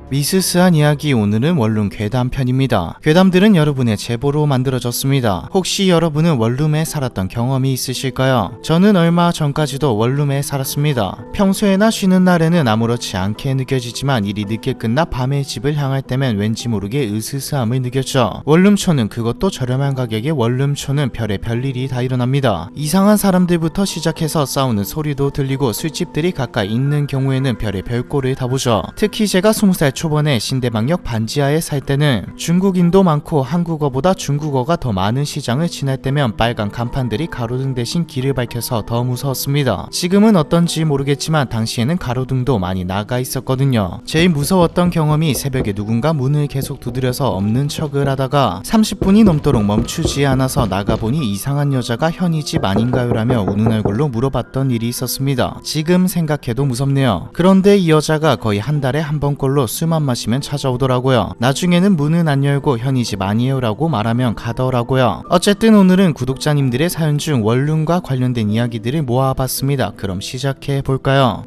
미스스한 이야기, 오늘은 원룸 괴담 편입니다. 괴담들은 여러분의 제보로 만들어졌습니다. 혹시 여러분은 원룸에 살았던 경험이 있으실까요? 저는 얼마 전까지도 원룸에 살았습니다. 평소에나 쉬는 날에는 아무렇지 않게 느껴지지만 일이 늦게 끝나 밤에 집을 향할 때면 왠지 모르게 으스스함을 느꼈죠. 원룸초는, 그것도 저렴한 가격의 원룸초는 별의 별일이 다 일어납니다. 이상한 사람들부터 시작해서 싸우는 소리도 들리고 술집들이 가까이 있는 경우에는 별의 별꼴을 다 보죠. 특히 제가 20살 초반에 신대방역 반지하에 살 때는 중국인도 많고 한국어보다 중국어가 더 많은 시장을 지날 때면 빨간 간판들이 가로등 대신 길을 밝혀서 더 무서웠습니다. 지금은 어떤지 모르겠지만 당시에는 가로등도 많이 나가 있었거든요. 제일 무서웠던 경험이 새벽에 누군가 문을 계속 두드려서 없는 척을 하다가 30분이 넘도록 멈추지 않아서 나가보니 이상한 여자가 현이 집 아닌가요? 라며 우는 얼굴로 물어봤던 일이 있었습니다. 지금 생각해도 무섭네요. 그런데 이 여자가 거의 한 달에 한 번꼴로 술만 마시면 찾아오더라고요. 나중에는 문은 안 열고 현이 집 아니에요 라고 말하면 가더라고요. 어쨌든 오늘은 구독자님들의 사연 중 원룸과 관련된 이야기들을 모아봤습니다. 그럼 시작해 볼까요?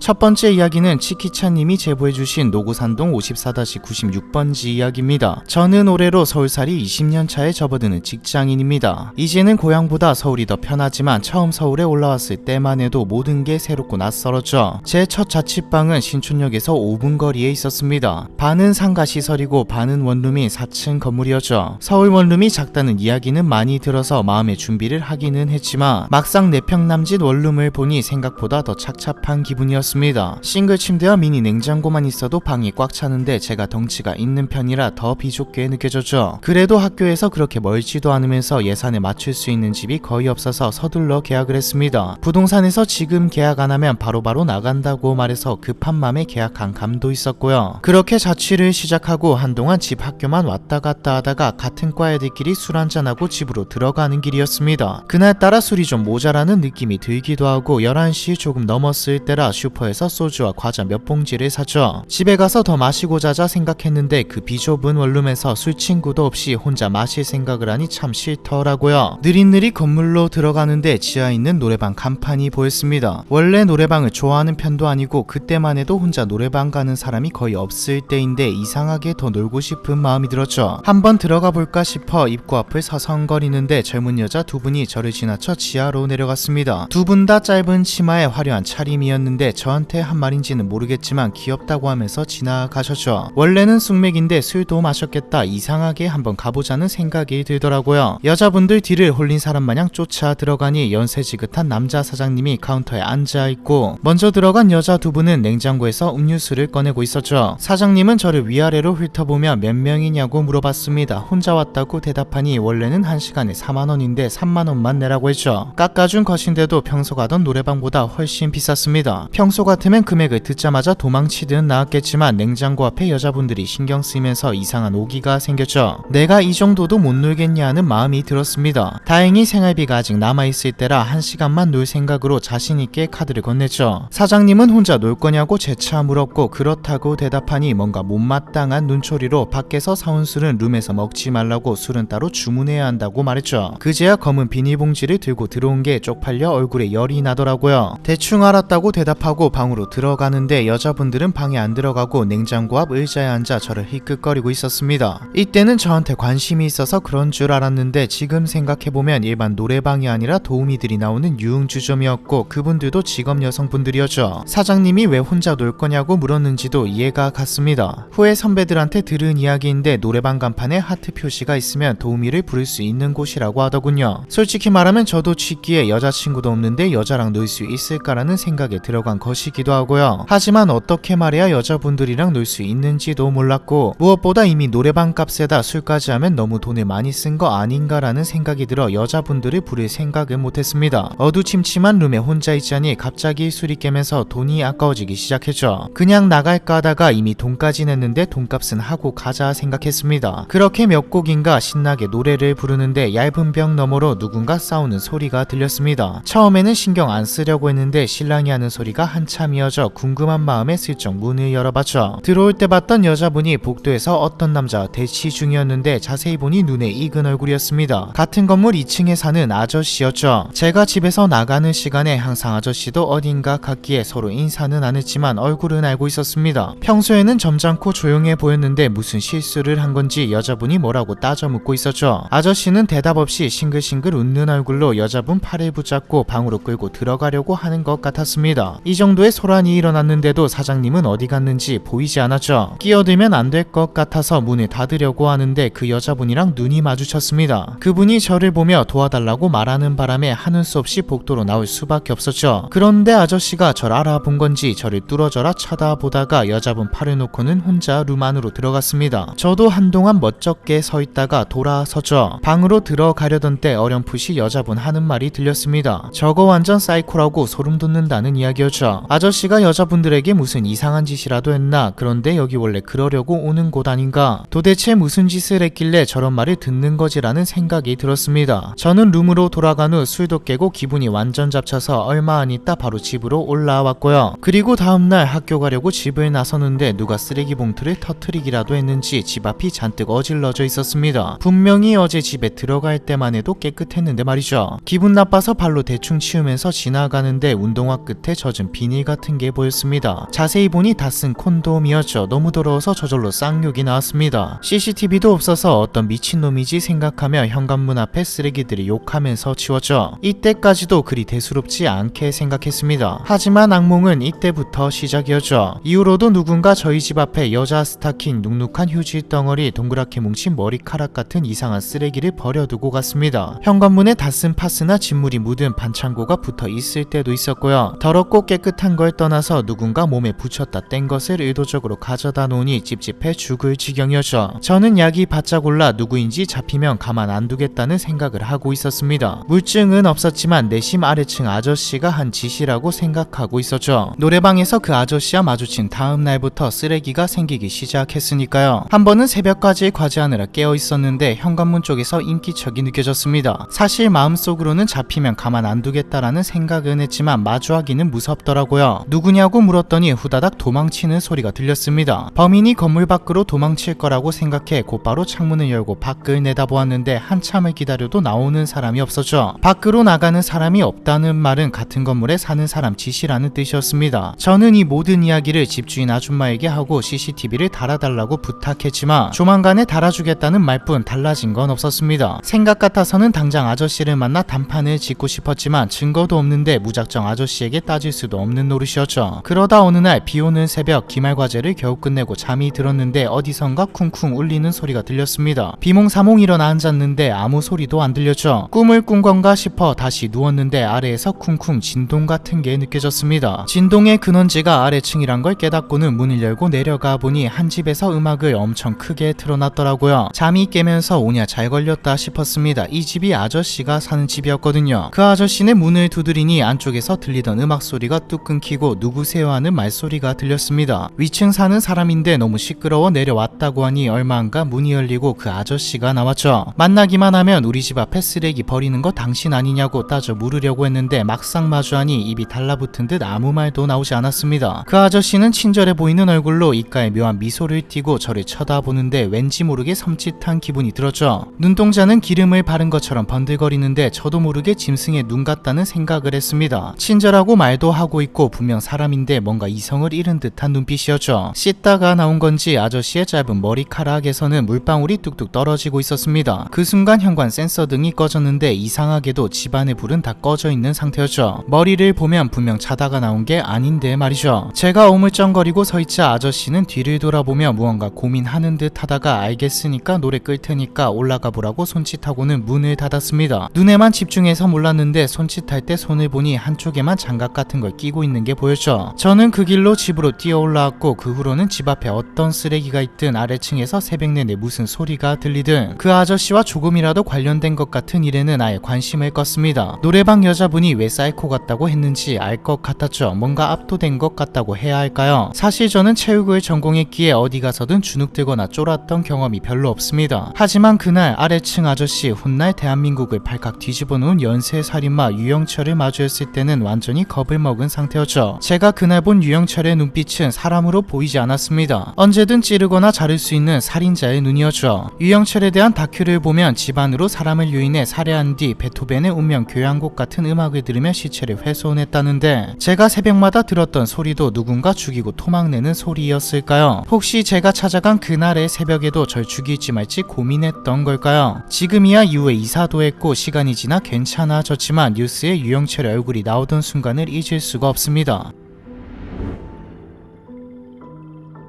첫 번째 이야기는 치키차님이 제보해주신 노구산동 54-96번지 이야기입니다. 저는 올해로 서울살이 20년 차에 접어드는 직장인입니다. 이제는 고향보다 서울이 더 편하지만 처음 서울에 올라왔을 때만 해도 모든 게 새롭고 낯설었죠. 제 첫 자취방은 신촌역에서 5분 거리에 있었습니다. 반은 상가시설이고 반은 원룸인 4층 건물이었죠. 서울 원룸이 작다는 이야기는 많이 들어서 마음의 준비를 하기는 했지만 막상 4평 남짓 원룸을 보니 생각보다 더 착잡한 기분이었습니다. 싱글 침대와 미니 냉장고만 있어도 방이 꽉 차는데 제가 덩치가 있는 편이라 더 비좁게 느껴졌죠. 그래도 학교에서 그렇게 멀지도 않으면서 예산에 맞출 수 있는 집이 거의 없어서 서둘러 계약을 했습니다. 부동산에서 지금 계약 안 하면 바로바로 나간다고 말해서 급한 맘에 계약한 감도 있었고요. 그렇게 자취를 시작하고 한동안 집 학교만 왔다 갔다 하다가 같은 과 애들끼리 술 한잔하고 집으로 들어가는 길이었습니다. 그날따라 술이 좀 모자라는 느낌이 들기도 하고 11시 조금 넘었을 때라 슈퍼에서 소주와 과자 몇 봉지를 샀죠. 집에 가서 더 마시고 자자 생각했는데 그 비좁은 원룸에서 술 친구도 없이 혼자 마실 생각을 하니 참 싫더라고요. 느릿느릿 건물로 들어가는데 지하에 있는 노래방 간판이 보였습니다. 원래 노래방을 좋아하는 편도 아니고 그때만 해도 혼자 노래방 가는 사람이 거의 없을 때인데 이상하게 더 놀고 싶은 마음이 들었죠. 한번 들어가 볼까 싶어 입구 앞을 서성거리는데 젊은 여자 두 분이 저를 지나쳐 지하로 내려갔습니다. 두 분 다 짧은 치마에 화려한 차림이었는데 저한테 한 말인지는 모르겠지만 귀엽다고 하면서 지나가셨죠. 원래는 숙맥인데 술도 마셨겠다. 이상하게 한번 가보자는 생각이 들더라고요. 여자분들 뒤를 홀린 사람 마냥 쫓아 들어가니 연세 지긋한 남자 사장님이 카운터에 앉아있고 먼저 들어간 여자 두 분은 냉장고에서 음료수를 꺼내고 있었죠. 사장님은 저를 위아래로 훑어보며 몇 명이냐고 물어봤습니다. 혼자 왔다고 대답하니 원래는 1시간에 4만원인데 3만원만 내라고 했죠. 깎아준 것인데도 평소 가던 노래방보다 훨씬 비쌌습니다. 평소 같으면 금액을 듣자마자 도망치듯 나왔겠지만 냉장고 앞에 여자분들이 신경 쓰이면서 이상한 오기가 생겼죠. 내가 이 정도도 못 놀겠냐 하는 마음이 들었습니다. 다행히 생활비가 아직 남아있을 때라 1시간만 놀 생각으로 자신있게 카드를 건넸죠. 사장님은 혼자 놀 거냐고 재차 물었고 그렇다고 대답하니 뭔가 못마땅한 눈초리로 밖에서 사온 술은 룸에서 먹지 말라고 술은 따로 주문해야 한다고 말했죠. 그제야 검은 비닐봉지를 들고 들어온 게 쪽팔려 얼굴에 열이 나더라고요. 대충 알았다고 대답하고 방으로 들어가는데 여자분들은 방에 안 들어가고 냉장고 앞 의자에 앉아 저를 힐끗거리고 있었습니다. 이때는 저한테 관심이 있어서 그런 줄 알았는데 지금 생각해보면 일반 노래방이 아니라 도우미들이 나오는 유흥주점이었고 그분들도 직업 여성분들이었죠. 사장님이 왜 혼자 놀 거냐고 물었는지도 이해가 갔습니다. 후에 선배들한테 들은 이야기인데 노래방 간판에 하트 표시가 있으면 도우미를 부를 수 있는 곳이라고 하더군요. 솔직히 말하면 저도 취기에 여자친구도 없는데 여자랑 놀 수 있을까라는 생각에 들어간 것이기도 하고요. 하지만 어떻게 말해야 여자분들이랑 놀 수 있는지도 몰랐고 무엇보다 이미 노래방 값에다 술까지 하면 너무 돈을 많이 쓴 거 아닌가라는 생각이 들어 여자분들을 부를 생각을 못했습니다. 어두침침한 룸에 혼자 있자니 갑자기 술이 깨면서 돈이 아까워지기 시작했죠. 그냥 나갈까 하다가 이미 돈까지 냈는데 돈값은 하고 가자 생각했습니다. 그렇게 몇 곡인가 신나게 노래를 부르는데 얇은 벽 너머로 누군가 싸우는 소리가 들렸습니다. 처음에는 신경 안 쓰려고 했는데 신랑이 하는 소리가 한참 한참이어져 궁금한 마음에 슬쩍 문을 열어봤죠. 들어올 때 봤던 여자분이 복도에서 어떤 남자와 대치 중이었는데 자세히 보니 눈에 익은 얼굴이었습니다. 같은 건물 2층에 사는 아저씨였죠. 제가 집에서 나가는 시간에 항상 아저씨도 어딘가 갔기에 서로 인사는 안 했지만 얼굴은 알고 있었습니다. 평소에는 점잖고 조용해 보였는데 무슨 실수를 한 건지 여자분이 뭐라고 따져 묻고 있었죠. 아저씨는 대답 없이 싱글싱글 웃는 얼굴로 여자분 팔을 붙잡고 방으로 끌고 들어가려고 하는 것 같았습니다. 이 정도의 소란이 일어났는데도 사장님은 어디 갔는지 보이지 않았죠. 끼어들면 안 될 것 같아서 문을 닫으려고 하는데 그 여자분이랑 눈이 마주쳤습니다. 그분이 저를 보며 도와달라고 말하는 바람에 하는 수 없이 복도로 나올 수밖에 없었죠. 그런데 아저씨가 저를 알아본 건지 저를 뚫어져라 쳐다보다가 여자분 팔을 놓고는 혼자 룸 안으로 들어갔습니다. 저도 한동안 멋쩍게 서 있다가 돌아섰죠. 방으로 들어가려던 때 어렴풋이 여자분 하는 말이 들렸습니다. 저거 완전 사이코라고 소름 돋는다는 이야기였죠. 아저씨가 여자분들에게 무슨 이상한 짓이라도 했나? 그런데 여기 원래 그러려고 오는 곳 아닌가? 도대체 무슨 짓을 했길래 저런 말을 듣는 거지라는 생각이 들었습니다. 저는 룸으로 돌아간 후 술도 깨고 기분이 완전 잡쳐서 얼마 안 있다 바로 집으로 올라왔고요. 그리고 다음날 학교 가려고 집을 나서는데 누가 쓰레기 봉투를 터트리기라도 했는지 집 앞이 잔뜩 어질러져 있었습니다. 분명히 어제 집에 들어갈 때만 해도 깨끗했는데 말이죠. 기분 나빠서 발로 대충 치우면서 지나가는데 운동화 끝에 젖은 비닐 같은 게 보였습니다. 자세히 보니 다 쓴 콘돔이었죠. 너무 더러워서 저절로 쌍욕이 나왔습니다. CCTV도 없어서 어떤 미친놈이지 생각하며 현관문 앞에 쓰레기들이 욕하면서 치웠죠. 이때까지도 그리 대수롭지 않게 생각했습니다. 하지만 악몽은 이때부터 시작이었죠. 이후로도 누군가 저희 집 앞에 여자 스타킹, 눅눅한 휴지 덩어리, 동그랗게 뭉친 머리카락 같은 이상한 쓰레기를 버려두고 갔습니다. 현관문에 다 쓴 파스나 진물이 묻은 반창고가 붙어 있을 때도 있었고요. 더럽고 깨끗한 걸 떠나서 누군가 몸에 붙였다 뗀 것을 의도적으로 가져다 놓으니 찝찝해 죽을 지경이었죠. 저는 약이 바짝 올라 누구인지 잡히면 가만 안 두겠다는 생각을 하고 있었습니다. 물증은 없었지만 내심 아래층 아저씨가 한 짓이라고 생각하고 있었죠. 노래방에서 그 아저씨와 마주친 다음 날부터 쓰레기가 생기기 시작했으니까요. 한 번은 새벽까지 과제하느라 깨어 있었는데 현관문 쪽에서 인기척이 느껴졌습니다. 사실 마음속으로는 잡히면 가만 안 두겠다라는 생각은 했지만 마주하기는 무섭더라고요. 누구냐고 물었더니 후다닥 도망치는 소리가 들렸습니다. 범인이 건물 밖으로 도망칠 거라고 생각해 곧바로 창문을 열고 밖을 내다보았는데 한참을 기다려도 나오는 사람이 없었죠. 밖으로 나가는 사람이 없다는 말은 같은 건물에 사는 사람 짓이라는 뜻이었습니다. 저는 이 모든 이야기를 집주인 아줌마에게 하고 CCTV를 달아달라고 부탁했지만 조만간에 달아주겠다는 말뿐 달라진 건 없었습니다. 생각 같아서는 당장 아저씨를 만나 단판을 짓고 싶었지만 증거도 없는데 무작정 아저씨에게 따질 수도 없는 노릇이었죠. 그러다 어느 날 비오는 새벽 기말 과제를 겨우 끝내고 잠이 들었는데 어디선가 쿵쿵 울리는 소리가 들렸습니다. 비몽사몽 일어나 앉았는데 아무 소리도 안 들렸죠. 꿈을 꾼 건가 싶어 다시 누웠는데 아래에서 쿵쿵 진동 같은 게 느껴졌습니다. 진동의 근원지가 아래층이란 걸 깨닫고는 문을 열고 내려가 보니 한 집에서 음악을 엄청 크게 틀어놨더라고요. 잠이 깨면서 오냐 잘 걸렸다 싶었습니다. 이 집이 아저씨가 사는 집이었거든요. 그 아저씨는 문을 두드리니 안쪽에서 들리던 음악 소리가 뚝 끊기고 누구세요 하는 말소리가 들렸습니다. 위층 사는 사람인데 너무 시끄러워 내려왔다고 하니 얼마 안가 문이 열리고 그 아저씨가 나왔죠. 만나기만 하면 우리 집 앞에 쓰레기 버리는 거 당신 아니냐고 따져 물으려고 했는데 막상 마주하니 입이 달라붙은 듯 아무 말도 나오지 않았습니다. 그 아저씨는 친절해 보이는 얼굴로 입가에 묘한 미소를 띠고 저를 쳐다보는데 왠지 모르게 섬찟한 기분이 들었죠. 눈동자는 기름을 바른 것처럼 번들거리는데 저도 모르게 짐승의 눈 같다는 생각을 했습니다. 친절하고 말도 하고 있고 분명 사람인데 뭔가 이성을 잃은 듯한 눈빛이었죠. 씻다가 나온 건지 아저씨의 짧은 머리카락에서는 물방울이 뚝뚝 떨어지고 있었습니다. 그 순간 현관 센서 등이 꺼졌는데 이상하게도 집안의 불은 다 꺼져 있는 상태였죠. 머리를 보면 분명 자다가 나온 게 아닌데 말이죠. 제가 오물쩡거리고 서있자 아저씨는 뒤를 돌아보며 무언가 고민하는 듯 하다가 알겠으니까 노래 끌 테니까 올라가 보라고 손짓하고는 문을 닫았습니다. 눈에만 집중해서 몰랐는데 손짓할 때 손을 보니 한쪽에만 장갑 같은 걸 끼고 있는 게 보였죠. 저는 그 길로 집으로 뛰어 올라왔고 그 후로는 집 앞에 어떤 쓰레기가 있든 아래층에서 새벽 내내 무슨 소리가 들리든 그 아저씨와 조금이라도 관련된 것 같은 일에는 아예 관심을 껐습니다. 노래방 여자분이 왜 사이코 같다고 했는지 알 것 같았죠. 뭔가 압도된 것 같다고 해야 할까요? 사실 저는 체육을 전공했기에 어디 가서든 주눅 들거나 쫄았던 경험이 별로 없습니다. 하지만 그날 아래층 아저씨 훗날 대한민국을 발칵 뒤집어 놓은 연쇄살인마 유영철을 마주했을 때는 완전히 겁을 먹은 상태였죠. 상태였죠. 제가 그날 본 유영철의 눈빛은 사람으로 보이지 않았습니다. 언제든 찌르거나 자를 수 있는 살인자의 눈이었죠. 유영철에 대한 다큐를 보면 집안으로 사람을 유인해 살해한 뒤 베토벤의 운명 교향곡 같은 음악을 들으며 시체를 훼손했다는데, 제가 새벽마다 들었던 소리도 누군가 죽이고 토막내는 소리였을까요? 혹시 제가 찾아간 그날의 새벽에도 절 죽일지 말지 고민했던 걸까요? 지금이야 이후에 이사도 했고 시간이 지나 괜찮아졌지만 뉴스에 유영철의 얼굴이 나오던 순간을 잊을 수가 없습니다.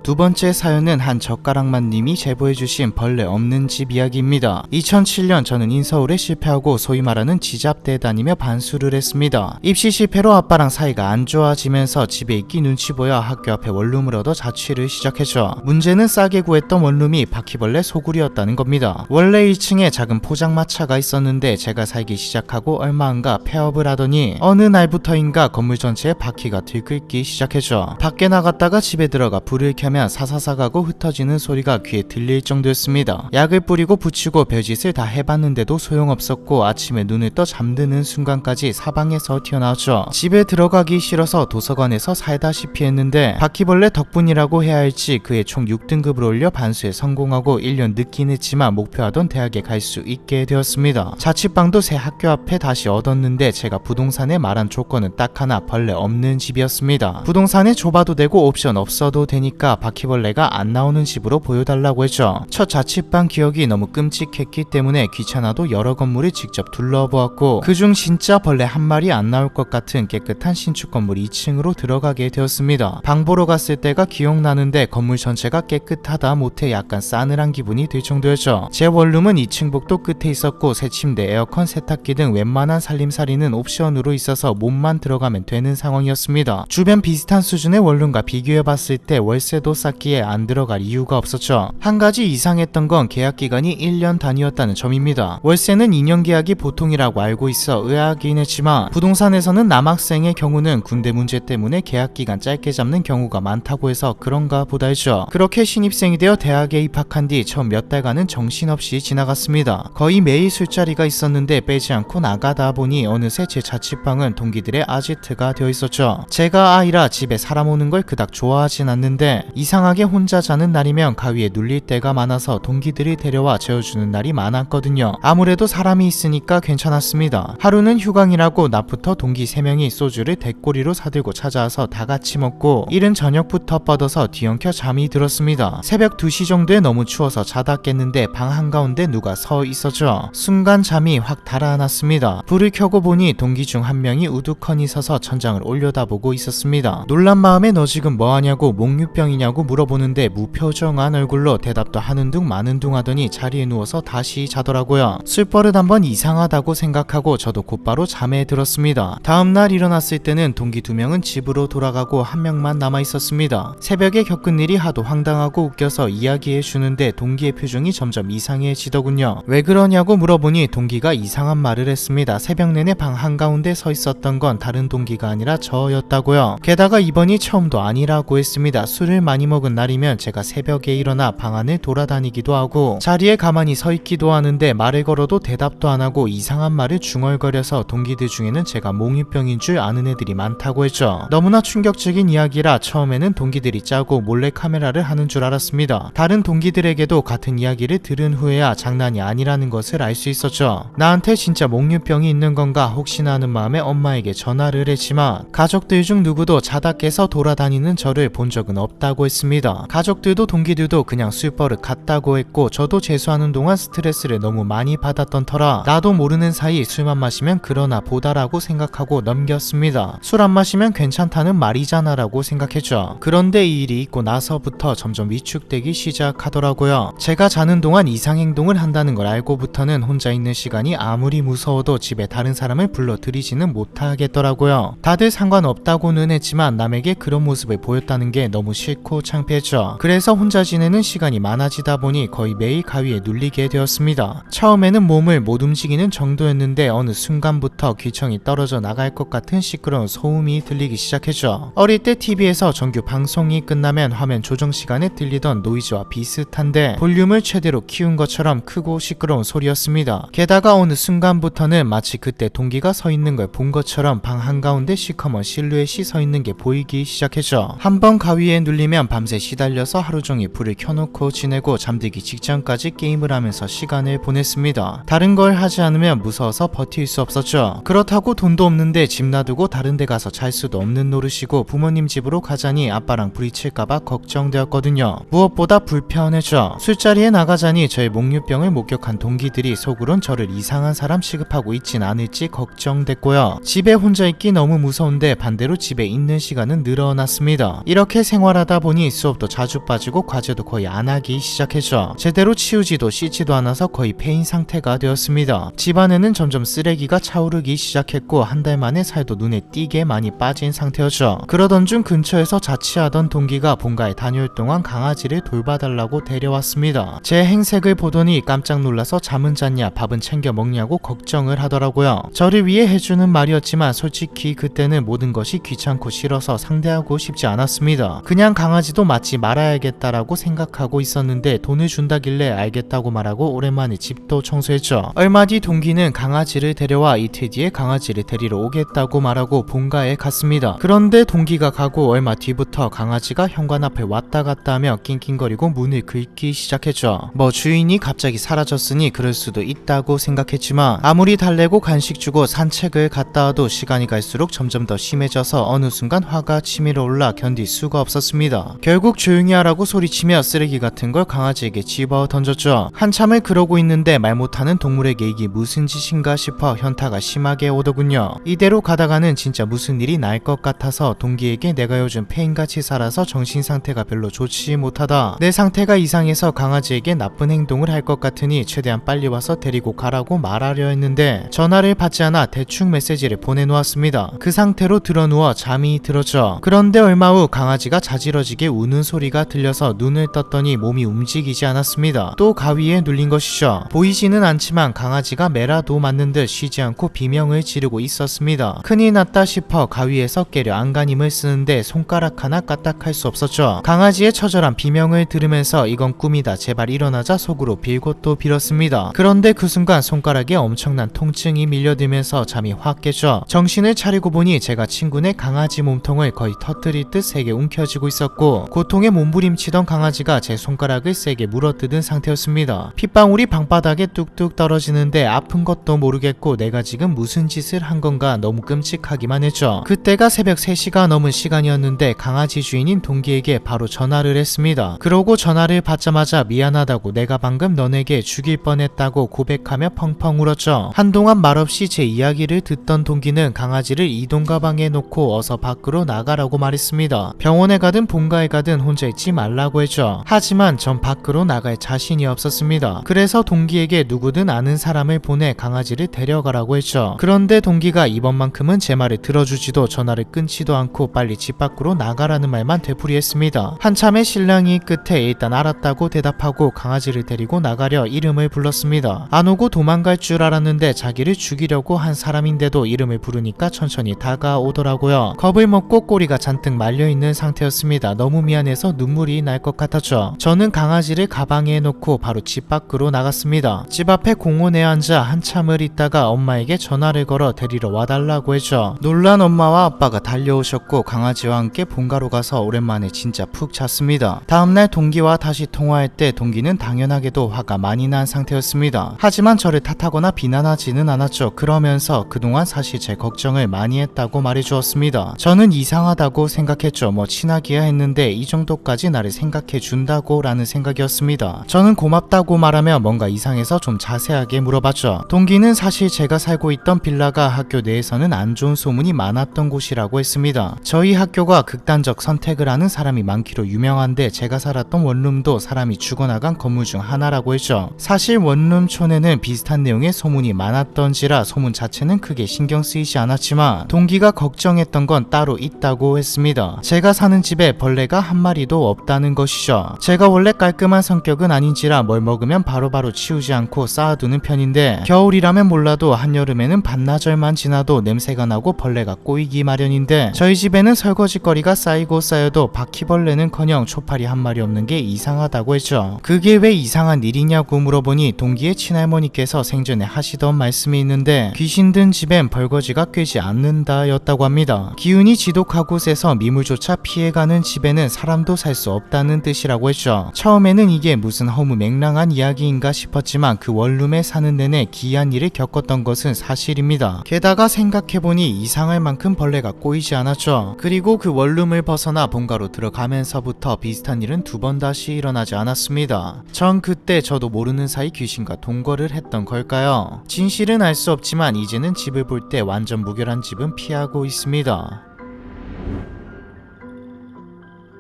두 번째 사연은 한 젓가락만 님이 제보해주신 벌레 없는 집 이야기입니다. 2007년 저는 인서울에 실패하고 소위 말하는 지잡대 다니며 반수를 했습니다. 입시 실패로 아빠랑 사이가 안 좋아지면서 집에 있기 눈치 보여 학교 앞에 원룸을 얻어 자취를 시작했죠. 문제는 싸게 구했던 원룸이 바퀴벌레 소굴이었다는 겁니다. 원래 1층에 작은 포장마차가 있었는데 제가 살기 시작하고 얼마 안가 폐업을 하더니 어느 날부터인가 건물 전체에 바퀴가 들끓기 시작했죠. 밖에 나갔다가 집에 들어가 불을 켜면 사사사가고 흩어지는 소리가 귀에 들릴 정도였습니다. 약을 뿌리고 붙이고 별짓을 다 해봤는데도 소용없었고 아침에 눈을 떠 잠드는 순간까지 사방에서 튀어나왔죠. 집에 들어가기 싫어서 도서관에서 살다시피 했는데 바퀴벌레 덕분이라고 해야 할지 그해 총 6등급을 올려 반수에 성공하고 1년 늦긴 했지만 목표하던 대학에 갈 수 있게 되었습니다. 자취방도 새 학교 앞에 다시 얻었는데 제가 부동산에 말한 조건은 딱 하나, 벌레 없는 집이었습니다. 부동산에 좁아도 되고 옵션 없어도 되니까 바퀴벌레가 안 나오는 집으로 보여달라고 했죠. 첫 자취방 기억이 너무 끔찍했기 때문에 귀찮아도 여러 건물을 직접 둘러보았고 그중 진짜 벌레 한 마리 안 나올 것 같은 깨끗한 신축 건물 2층으로 들어가게 되었습니다. 방 보러 갔을 때가 기억나는데 건물 전체가 깨끗하다 못해 약간 싸늘한 기분이 들 정도였죠. 제 원룸은 2층 복도 끝에 있었고 새 침대, 에어컨, 세탁기 등 웬만한 살림살이는 옵션으로 있어서 몸만 들어가면 되는 상황이었습니다. 주변 비슷한 수준의 원룸과 비교해봤을 때 월세도 쌌기에 안 들어갈 이유가 없었죠. 한 가지 이상했던 건 계약 기간이 1년 단위였다는 점입니다. 월세는 2년 계약이 보통이라고 알고 있어 의아하긴 했지만 부동산에서는 남학생의 경우는 군대 문제 때문에 계약 기간 짧게 잡는 경우가 많다고 해서 그런가 보다 했죠. 그렇게 신입생이 되어 대학에 입학한 뒤 처음 몇 달간은 정신없이 지나갔습니다. 거의 매일 술자리가 있었는데 빼지 않고 나가다 보니 어느새 제 자취방은 동기들의 아지트가 되어 있었죠. 제가 아이라 집에 사람 오는 걸 그닥 좋아하진 않는데 이상하게 혼자 자는 날이면 가위에 눌릴 때가 많아서 동기들이 데려와 재워주는 날이 많았거든요. 아무래도 사람이 있으니까 괜찮았습니다. 하루는 휴강이라고 낮부터 동기 3명이 소주를 대꼬리로 사들고 찾아와서 다 같이 먹고 이른 저녁부터 뻗어서 뒤엉켜 잠이 들었습니다. 새벽 2시 정도에 너무 추워서 자다 깼는데 방 한가운데 누가 서 있었죠. 순간 잠이 확 달아났습니다. 불을 켜고 보니 동기 중 한 명이 우두커니 서서 천장을 올려다보고 있었습니다. 놀란 마음에 너 지금 뭐하냐고 몽유병이냐고 물어보는데 무표정한 얼굴로 대답도 하는 둥 마는 둥 하더니 자리에 누워서 다시 자더라고요. 술버릇 한번 이상하다고 생각하고 저도 곧바로 잠에 들었습니다. 다음날 일어났을 때는 동기 2명은 집으로 돌아가고 1명만 남아있었습니다. 새벽에 겪은 일이 하도 황당하고 웃겨서 이야기해주는데 동기의 표정이 점점 이상해지더군요. 왜 그러냐고 물어보니 동기가 이상한 말을 했습니다. 새벽 내내 방 한가운데 서 있었던 건 다른 동기가 아니라 저였다고요. 게다가 이번이 처음도 아니라고 했습니다. 술을 많이 먹은 날이면 제가 새벽에 일어나 방 안을 돌아다니기도 하고 자리에 가만히 서 있기도 하는데 말을 걸어도 대답도 안 하고 이상한 말을 중얼거려서 동기들 중에는 제가 몽유병인 줄 아는 애들이 많다고 했죠. 너무나 충격적인 이야기라 처음에는 동기들이 짜고 몰래 카메라를 하는 줄 알았습니다. 다른 동기들에게도 같은 이야기를 들은 후에야 장난이 아니라는 것을 알 수 있었죠. 나한테 진짜 몽유병이 있는 건가 혹시나 하는 마음에 엄마에게 전화를 했지만 가족들 중 누구도 자다 깨서 돌아다니는 저를 본 적은 없다고 했습니다. 가족들도 동기들도 그냥 술버릇 같다고 했고 저도 재수하는 동안 스트레스를 너무 많이 받았던 터라 나도 모르는 사이 술만 마시면 그러나 보다라고 생각하고 넘겼습니다. 술 안 마시면 괜찮다는 말이잖아 라고 생각했죠. 그런데 이 일이 있고 나서부터 점점 위축되기 시작하더라고요. 제가 자는 동안 이상행동을 한다는 걸 알고부터는 혼자 있는 시간이 아무리 무서워도 집에 다른 사람을 불러들이지는 못하겠더라고요. 다들 상관없다고는 했지만 남에게 그런 모습을 보였다는 게 너무 싫고 힘들고 창피했죠. 그래서 혼자 지내는 시간이 많아지다 보니 거의 매일 가위에 눌리게 되었습니다. 처음에는 몸을 못 움직이는 정도였는데 어느 순간부터 귀청이 떨어져 나갈 것 같은 시끄러운 소음이 들리기 시작했죠. 어릴 때 TV에서 정규 방송이 끝나면 화면 조정 시간에 들리던 노이즈와 비슷한데 볼륨을 최대로 키운 것처럼 크고 시끄러운 소리였습니다. 게다가 어느 순간부터는 마치 그때 동기가 서 있는 걸 본 것처럼 방 한가운데 시커먼 실루엣이 서 있는 게 보이기 시작했죠. 한번 가위에 눌리면 밤새 시달려서 하루 종일 불을 켜놓고 지내고 잠들기 직전까지 게임을 하면서 시간을 보냈습니다. 다른 걸 하지 않으면 무서워서 버틸 수 없었죠. 그렇다고 돈도 없는데 집 놔두고 다른 데 가서 잘 수도 없는 노릇이고 부모님 집으로 가자니 아빠랑 부딪힐까봐 걱정되었거든요. 무엇보다 불편했죠. 술자리에 나가자니 저의 목류병을 목격한 동기들이 속으론 저를 이상한 사람 취급하고 있진 않을지 걱정됐고요. 집에 혼자 있기 너무 무서운데 반대로 집에 있는 시간은 늘어났습니다. 이렇게 생활하다 보니 수업도 자주 빠지고 과제도 거의 안 하기 시작했죠. 제대로 치우지도 씻지도 않아서 거의 폐인 상태가 되었습니다. 집안에는 점점 쓰레기가 차오르기 시작했고 한 달 만에 살도 눈에 띄게 많이 빠진 상태였죠. 그러던 중 근처에서 자취하던 동기가 본가에 다녀올 동안 강아지를 돌봐달라고 데려왔습니다. 제 행색을 보더니 깜짝 놀라서 잠은 잤냐 밥은 챙겨 먹냐고 걱정을 하더라고요. 저를 위해 해주는 말이었지만 솔직히 그때는 모든 것이 귀찮고 싫어서 상대하고 싶지 않았습니다. 그냥 강아지도 맞지 말아야겠다라고 생각하고 있었는데 돈을 준다길래 알겠다고 말하고 오랜만에 집도 청소했죠. 얼마 뒤 동기는 강아지를 데려와 이틀 뒤에 강아지를 데리러 오겠다고 말하고 본가에 갔습니다. 그런데 동기가 가고 얼마 뒤부터 강아지가 현관 앞에 왔다 갔다 하며 낑낑거리고 문을 긁기 시작했죠. 뭐 주인이 갑자기 사라졌으니 그럴 수도 있다고 생각했지만 아무리 달래고 간식 주고 산책을 갔다 와도 시간이 갈수록 점점 더 심해져서 어느 순간 화가 치밀어 올라 견딜 수가 없었습니다. 결국 조용히 하라고 소리치며 쓰레기 같은 걸 강아지에게 집어 던졌죠. 한참을 그러고 있는데 말 못하는 동물에게 이게 무슨 짓인가 싶어 현타가 심하게 오더군요. 이대로 가다가는 진짜 무슨 일이 날 것 같아서 동기에게 내가 요즘 폐인같이 살아서 정신 상태가 별로 좋지 못하다. 내 상태가 이상해서 강아지에게 나쁜 행동을 할 것 같으니 최대한 빨리 와서 데리고 가라고 말하려 했는데 전화를 받지 않아 대충 메시지를 보내놓았습니다. 그 상태로 드러누워 잠이 들었죠. 그런데 얼마 후 강아지가 자지러지게 우는 소리가 들려서 눈을 떴더니 몸이 움직이지 않았습니다. 또 가위에 눌린 것이죠. 보이지는 않지만 강아지가 메라도 맞는 듯 쉬지 않고 비명을 지르고 있었습니다. 큰일 났다 싶어 가위에서 깨려 안간힘을 쓰는데 손가락 하나 까딱할 수 없었죠. 강아지의 처절한 비명을 들으면서 이건 꿈이다 제발 일어나자 속으로 빌고 또 빌었습니다. 그런데 그 순간 손가락에 엄청난 통증이 밀려들면서 잠이 확 깼죠. 정신을 차리고 보니 제가 친구네 강아지 몸통을 거의 터뜨릴 듯 세게 움켜쥐고 있었고 고통에 몸부림치던 강아지가 제 손가락을 세게 물어뜯은 상태였습니다. 핏방울이 방바닥에 뚝뚝 떨어지는데 아픈 것도 모르겠고 내가 지금 무슨 짓을 한 건가 너무 끔찍하기만 했죠. 그때가 새벽 3시가 넘은 시간이었는데 강아지 주인인 동기에게 바로 전화를 했습니다. 그러고 전화를 받자마자 미안하다고 내가 방금 너네게 죽일 뻔했다고 고백하며 펑펑 울었죠. 한동안 말없이 제 이야기를 듣던 동기는 강아지를 이동 가방에 놓고 어서 밖으로 나가라고 말했습니다. 병원에 가든 본가에 가든 혼자 있지 말라고 했죠. 하지만 전 밖으로 나갈 자신이 없었습니다. 그래서 동기에게 누구든 아는 사람을 보내 강아지를 데려가라고 했죠. 그런데 동기가 이번만큼은 제 말을 들어주지도 전화를 끊지도 않고 빨리 집 밖으로 나가라는 말만 되풀이했습니다. 한참의 실랑이 끝에 일단 알았다고 대답하고 강아지를 데리고 나가려 이름을 불렀습니다. 안 오고 도망갈 줄 알았는데 자기를 죽이려고 한 사람인데도 이름을 부르니까 천천히 다가오더라고요. 겁을 먹고 꼬리가 잔뜩 말려있는 상태였습니다. 너무 미안해서 눈물이 날 것 같았죠. 저는 강아지를 가방에 놓고 바로 집 밖으로 나갔습니다. 집 앞에 공원에 앉아 한참을 있다가 엄마에게 전화를 걸어 데리러 와달라고 했죠. 놀란 엄마와 아빠가 달려오셨고 강아지와 함께 본가로 가서 오랜만에 진짜 푹 잤습니다. 다음날 동기와 다시 통화할 때 동기는 당연하게도 화가 많이 난 상태였습니다. 하지만 저를 탓하거나 비난하지는 않았죠. 그러면서 그동안 사실 제 걱정을 많이 했다고 말해주었습니다. 저는 이상하다고 생각했죠. 뭐 친하기야 했는데 이 정도까지 나를 생각해 준다고 라는 생각이었습니다. 저는 고맙다고 말하며 뭔가 이상해서 좀 자세하게 물어봤죠. 동기는 사실 제가 살고 있던 빌라가 학교 내에서는 안 좋은 소문이 많았던 곳이라고 했습니다. 저희 학교가 극단적 선택을 하는 사람이 많기로 유명한데 제가 살았던 원룸도 사람이 죽어나간 건물 중 하나라고 했죠. 사실 원룸촌에는 비슷한 내용의 소문이 많았던지라 소문 자체는 크게 신경 쓰이지 않았지만 동기가 걱정했던 건 따로 있다고 했습니다. 제가 사는 집에 벌레 벌레가 한 마리도 없다는 것이죠. 제가 원래 깔끔한 성격은 아닌지라 뭘 먹으면 바로바로 치우지 않고 쌓아두는 편인데 겨울이라면 몰라도 한여름에는 반나절만 지나도 냄새가 나고 벌레가 꼬이기 마련인데 저희 집에는 설거지거리가 쌓이고 쌓여도 바퀴벌레는커녕 초파리 한 마리 없는 게 이상하다고 했죠. 그게 왜 이상한 일이냐고 물어보니 동기의 친할머니께서 생전에 하시던 말씀이 있는데 귀신 든 집엔 벌거지가 꿰지 않는다 였다고 합니다. 기운이 지독한 곳에서 미물조차 피해가는 집에는 사람도 살 수 없다는 뜻이라고 했죠. 처음에는 이게 무슨 허무맹랑한 이야기인가 싶었지만 그 원룸에 사는 내내 기이한 일을 겪었던 것은 사실입니다. 게다가 생각해보니 이상할 만큼 벌레가 꼬이지 않았죠. 그리고 그 원룸을 벗어나 본가로 들어가면서부터 비슷한 일은 두 번 다시 일어나지 않았습니다. 전 그때 저도 모르는 사이 귀신과 동거를 했던 걸까요? 진실은 알 수 없지만 이제는 집을 볼 때 완전 무결한 집은 피하고 있습니다.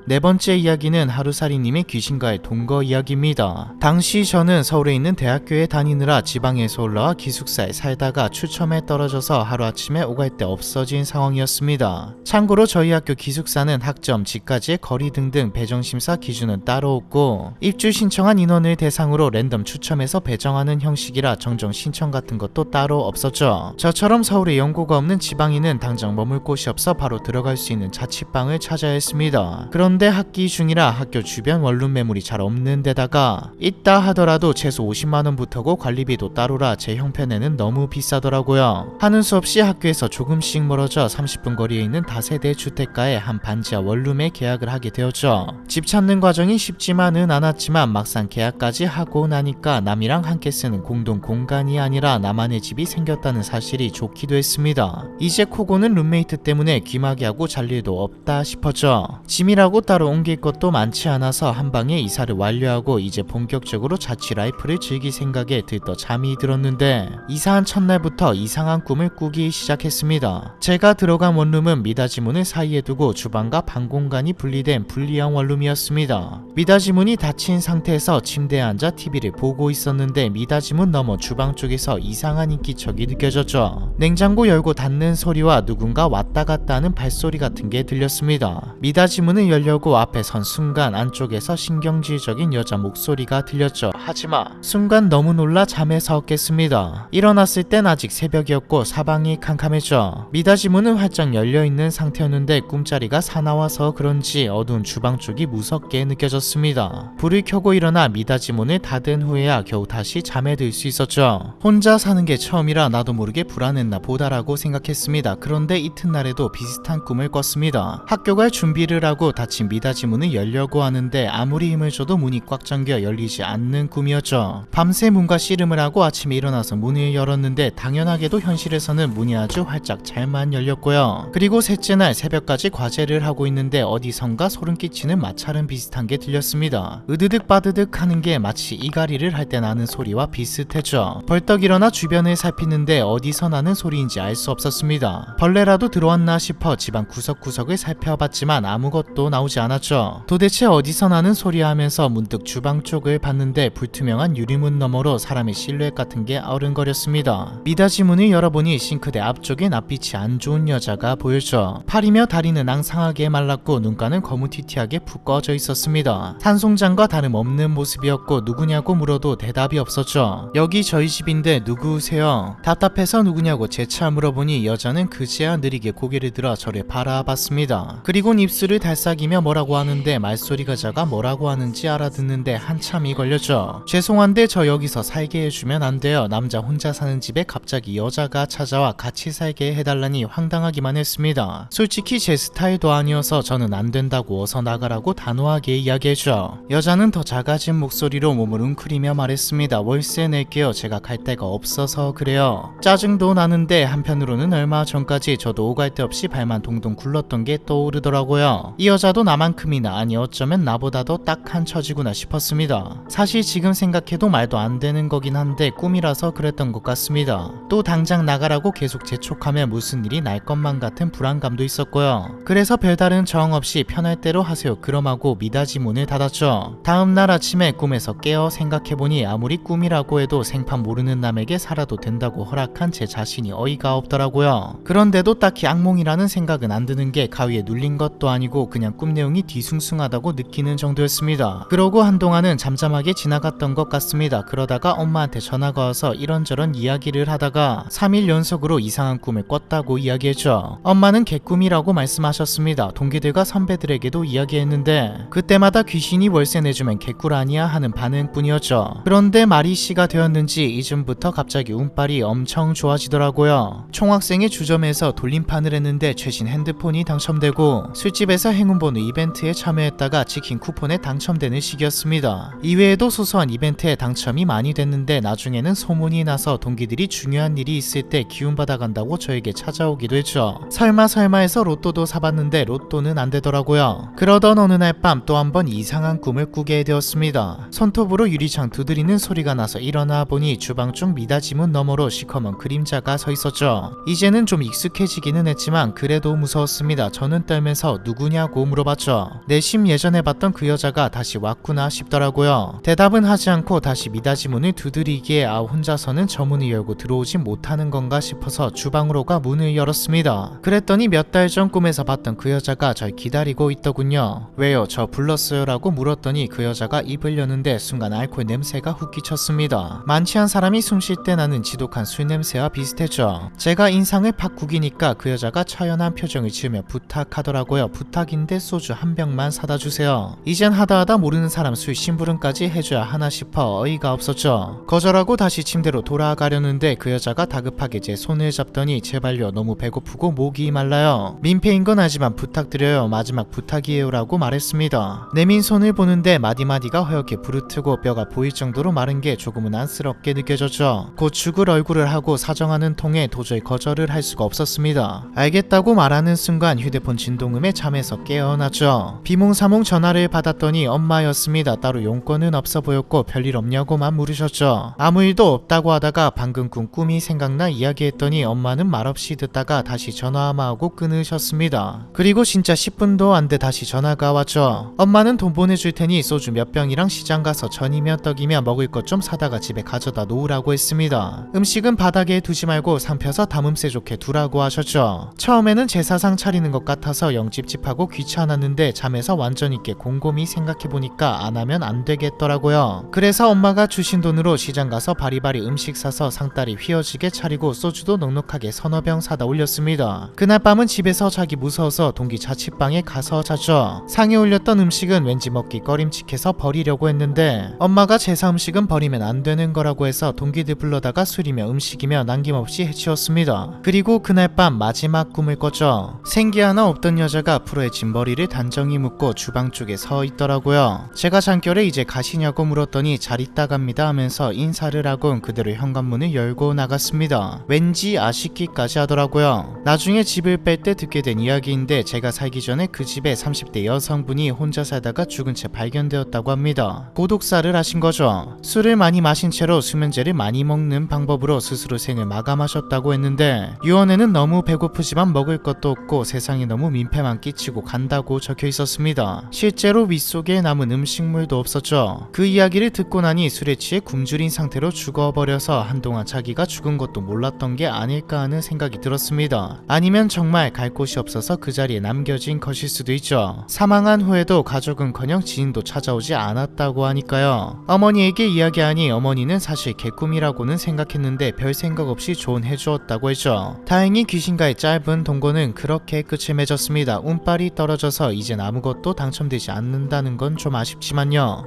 네 번째 이야기는 하루살이님의 귀신과의 동거 이야기입니다. 당시 저는 서울에 있는 대학교에 다니느라 지방에서 올라와 기숙사에 살다가 추첨에 떨어져서 하루아침에 오갈 데 없어진 상황이었습니다. 참고로 저희 학교 기숙사는 학점, 집까지의 거리 등등 배정심사 기준은 따로 없고 입주 신청한 인원을 대상으로 랜덤 추첨해서 배정하는 형식이라 정정 신청 같은 것도 따로 없었죠. 저처럼 서울에 연고가 없는 지방인은 당장 머물 곳이 없어 바로 들어갈 수 있는 자취방을 찾아야 했습니다. 그런데 학기 중이라 학교 주변 원룸 매물이 잘 없는 데다가 있다 하더라도 최소 50만원부터고 관리비도 따로라 제 형편에는 너무 비싸더라고요. 하는 수 없이 학교에서 조금씩 멀어져 30분 거리에 있는 다세대 주택가에 한 반지하 원룸에 계약을 하게 되었죠. 집 찾는 과정이 쉽지만은 않았지만 막상 계약까지 하고 나니까 남이랑 함께 쓰는 공동 공간이 아니라 나만의 집이 생겼다는 사실이 좋기도 했습니다. 이제 코고는 룸메이트 때문에 귀마개 하고 잘 일도 없다 싶었죠. 짐이라고 따로 옮길 것도 많지 않아서 한방에 이사를 완료하고 이제 본격적으로 자취 라이프를 즐길 생각에 들떠 잠이 들었는데 이사한 첫날부터 이상한 꿈을 꾸기 시작했습니다. 제가 들어간 원룸은 미닫이 문을 사이에 두고 주방과 방 공간이 분리된 분리형 원룸이었습니다. 미닫이 문이 닫힌 상태에서 침대에 앉아 TV를 보고 있었는데 미닫이 문 너머 주방 쪽에서 이상한 인기척이 느껴졌죠. 냉장고 열고 닫는 소리와 누군가 왔다 갔다 하는 발소리 같은 게 들렸습니다. 미닫이 문을 열려고 앞에 선 순간 안쪽에서 신경질적인 여자 목소리가 들렸죠. 하지마. 순간 너무 놀라 잠에서 깼습니다. 일어났을 땐 아직 새벽이었고 사방이 캄캄했죠. 미닫이 문은 활짝 열려있는 상태였는데 꿈자리가 사나워서 그런지 어두운 주방 쪽이 무섭게 느껴졌습니다. 불을 켜고 일어나 미닫이 문을 닫은 후에야 겨우 다시 잠에 들 수 있었죠. 혼자 사는 게 처음이라 나도 모르게 불안했나 보다라고 생각했습니다. 그런데 이튿날에도 비슷한 꿈을 꿨습니다. 학교 갈 준비를 하고 닫힌 미닫이 문을 열려고 하는데 아무리 힘을 줘도 문이 꽉 잠겨 열리지 않는 꿈이었죠. 밤새 문과 씨름을 하고 아침에 일어나서 문을 열었는데 당연하게도 현실에서는 문이 아주 활짝 잘만 열렸고요. 그리고 셋째 날 새벽까지 과제를 하고 있는데 어디선가 소름 끼치는 마찰음 비슷한 게 들렸습니다. 으드득 바드득 하는 게 마치 이갈이를 할 때 나는 소리와 비슷했죠. 벌떡 일어나 주변을 살피는데 어디서 나는 소리인지 알 수 없었습니다. 벌레라도 들어왔나 싶어 집안 구석구석을 살펴봤지만 아무것도 나오지 않았죠. 도대체 어디서 나는 소리 하면서 문득 주방 쪽을 봤는데 불투명한 유리문 너머로 사람의 실루엣 같은 게 어른거렸습니다. 미닫이 문을 열어보니 싱크대 앞쪽에 낯빛이 안 좋은 여자가 보였죠. 팔이며 다리는 앙상하게 말랐고 눈가는 거무튀튀하게 푹 꺼져 있었습니다. 산송장과 다름없는 모습이었고 누구냐고 물어도 대답이 없었죠. 여기 저희 집인데 누구세요? 답답해서 누구냐고 재차 물어보니 여자는 그제야 느리게 고개를 들어 저를 바라봤습니다. 그리곤 입술을 달싹이며 뭐라고 하는데 말소리가 작아 뭐라고 하는지 알아듣는데 한참이 걸렸죠. 죄송한데 저 여기서 살게 해주면 안 돼요. 남자 혼자 사는 집에 갑자기 여자가 찾아와 같이 살게 해달라니 황당하기만 했습니다. 솔직히 제 스타일도 아니어서 저는 안 된다고 어서 나가라고 단호하게 이야기했죠. 여자는 더 작아진 목소리로 몸을 웅크리며 말했습니다. 월세 낼게요. 제가 갈 데가 없어서 그래요. 짜증도 나는데 한편으로는 얼마 전까지 저도 오갈 데 없이 발만 동동 굴렀던 게 떠오르더라고요. 이 여자도 나만큼이나 아니 어쩌면 나보다도 딱한 처지구나 싶었습니다. 사실 지금 생각해도 말도 안 되는 거긴 한데 꿈이라서 그랬던 것 같습니다. 또 당장 나가라고 계속 재촉하며 무슨 일이 날 것만 같은 불안감도 있었고요. 그래서 별다른 저항 없이 편할 대로 하세요 그럼 하고 미닫이 문을 닫았죠. 다음날 아침에 꿈에서 깨어 생각해보니 아무리 꿈이라고 해도 생판 모르는 남에게 살아도 된다고 허락한 제 자신이 어이가 없더라고요. 그런데도 딱히 악몽이라는 생각은 안 드는 게 가위에 눌린 것도 아니고 그냥 꿈 내용이 뒤숭숭하다고 느끼는 정도였습니다. 그러고 한동안은 잠잠하게 지나갔던 것 같습니다. 그러다가 엄마한테 전화가 와서 이런저런 이야기를 하다가 3일 연속으로 이상한 꿈을 꿨다고 이야기했죠. 엄마는 개꿈이라고 말씀하셨습니다. 동기들과 선배들에게도 이야기했는데 그때마다 귀신이 월세 내주면 개꿀 아니야 하는 반응뿐이었죠. 그런데 말이 씨가 되었는지 이쯤부터 갑자기 운빨이 엄청 좋아지더라고요. 총학생의 주점에서 돌림판을 했는데 최신 핸드폰이 당첨되고 술집에서 행운번호 이벤트에 참여했다가 치킨 쿠폰에 당첨되는 시기였습니다. 이외에도 소소한 이벤트에 당첨이 많이 됐는데 나중에는 소문이 나서 동기들이 중요한 일이 있을 때 기운받아간다고 저에게 찾아오기도 했죠. 설마 해서 로또도 사봤는데 로또는 안 되더라고요. 그러던 어느 날 밤 또 한 번 이상한 꿈을 꾸게 되었습니다. 손톱으로 유리창 두드리는 소리가 나서 일어나 보니 주방 쪽 미닫이문 너머로 시커먼 그림자가 서 있었죠. 이제는 좀 익숙해지기는 했지만 그래도 무서웠습니다. 저는 떨면서 누구냐고 물어봤죠. 내심 예전에 봤던 그 여자가 다시 왔구나 싶더라고요. 대답은 하지 않고 다시 미닫이문을 두드리기에 혼자서는 저 문을 열고 들어오지 못하는 건가 싶어서 주방으로 가 문을 열었습니다. 그랬더니 몇 달 전 꿈에서 봤던 그 여자가 절 기다리고 있더군요. 왜요? 저 불렀어요? 라고 물었더니 그 여자가 입을 여는데 순간 알코올 냄새가 훅 끼쳤습니다. 만취한 사람이 숨 쉴 때 나는 지독한 술 냄새와 비슷했죠. 제가 인상을 팍 구기니까 그 여자가 처연한 표정을 지으며 부탁하더라고요. 부탁인데 소주 한 병만 사다 주세요. 이젠 하다하다 모르는 사람 술 심부름까지 해줘야 하나 싶어 어이가 없었죠. 거절하고 다시 침대로 돌아가려는데 그 여자가 다급하게 제 손을 잡더니 제발요, 너무 배고프고 목이 말라요. 민폐인 건 알지만 부탁드려요. 마지막 부탁이에요 라고 말했습니다. 내민 손을 보는데 마디마디가 허옇게 부르트고 뼈가 보일 정도로 마른 게 조금은 안쓰럽게 느껴졌죠. 곧 죽을 얼굴을 하고 사정하는 통에 도저히 거절을 할 수가 없었습니다. 알겠다고 말하는 순간 휴대폰 진동음에 잠에서 깨어났죠. 비몽사몽 전화를 받았더니 엄마였습니다. 따로 용건은 없어 보였고 별일 없냐고만 물으셨죠. 아무 일도 없다고 하다가 방금 꾼 꿈이 생각나 이야기했더니 엄마는 말없이 듣다가 다시 전화하고 끊으셨습니다. 그리고 진짜 10분도 안 돼 다시 전화가 왔죠. 엄마는 돈 보내줄 테니 소주 몇 병이랑 시장 가서 전이며 떡이며 먹을 것 좀 사다가 집에 가져다 놓으라고 했습니다. 음식은 바닥에 두지 말고 상펴서 담음새 좋게 두라고 하셨죠. 처음에는 제사상 차리는 것 같아서 영 찝찝하고 귀찮았는데 잠에서 완전 있게 곰곰이 생각해보니까 안 하면 안 되겠더라고요. 그래서 엄마가 주신 돈으로 시장 가서 바리바리 음식 사서 상다리 휘어지게 차리고 소주도 넉넉하게 서너 병 사다 올렸습니다. 그날 밤은 집에서 자기 무서워서 동기 자취방에 가서 잤죠. 상에 올렸던 음식은 왠지 먹기 꺼림칙해서 버리려고 했는데 엄마가 제사 음식은 버리면 안 되는 거라고 해서 동기들 불러다가 술이며 음식이며 남김없이 해치웠습니다. 그리고 그날 밤 마지막 꿈을 꿨죠. 생기 하나 없던 여자가 프로의 짐머리를 단정히 묶고 주방 쪽에 서 있더라고요. 제가 잠결에 이제 가시냐고 물었더니 잘 있다 갑니다 하면서 인사를 하곤 그대로 현관문을 열고 나갔습니다. 왠지 아쉽기까지 하더라고요. 나중에 집을 뺄 때 듣게 된 이야기인데 제가 살기 전에 그 집에 30대 여성분이 혼자 살다가 죽은 채 발견되었다고 합니다. 고독사를 하신 거죠. 술을 많이 마신 채로 수면제를 많이 먹는 방법으로 스스로 생을 마감하셨다고 했는데 유언에는 너무 배고프지만 먹을 것도 없고 세상에 너무 민폐만 끼치고 간다고 적혀 있었습니다. 실제로 윗속에 남은 음식물도 없었죠. 그 이야기를 듣고 나니 술에 취해 굶주린 상태로 죽어버려서 한동안 자기가 죽은 것도 몰랐던 게 아닐까 하는 생각이 들었습니다. 아니면 정말 갈 곳이 없어서 그 자리에 남겨진 것일 수도 있죠. 사망한 후에도 가족은커녕 지인도 찾아오지 않았다고 하니까요. 어머니에게 이야기하니 어머니는 사실 개꿈이라고는 생각했는데 별 생각 없이 조언해주었다고 했죠. 다행히 귀신과의 짧은 동거는 그렇게 끝을 맺었습니다. 운빨이 떨어져서 이젠 아무것도 당첨되지 않는다는 건 좀 아쉽지만요.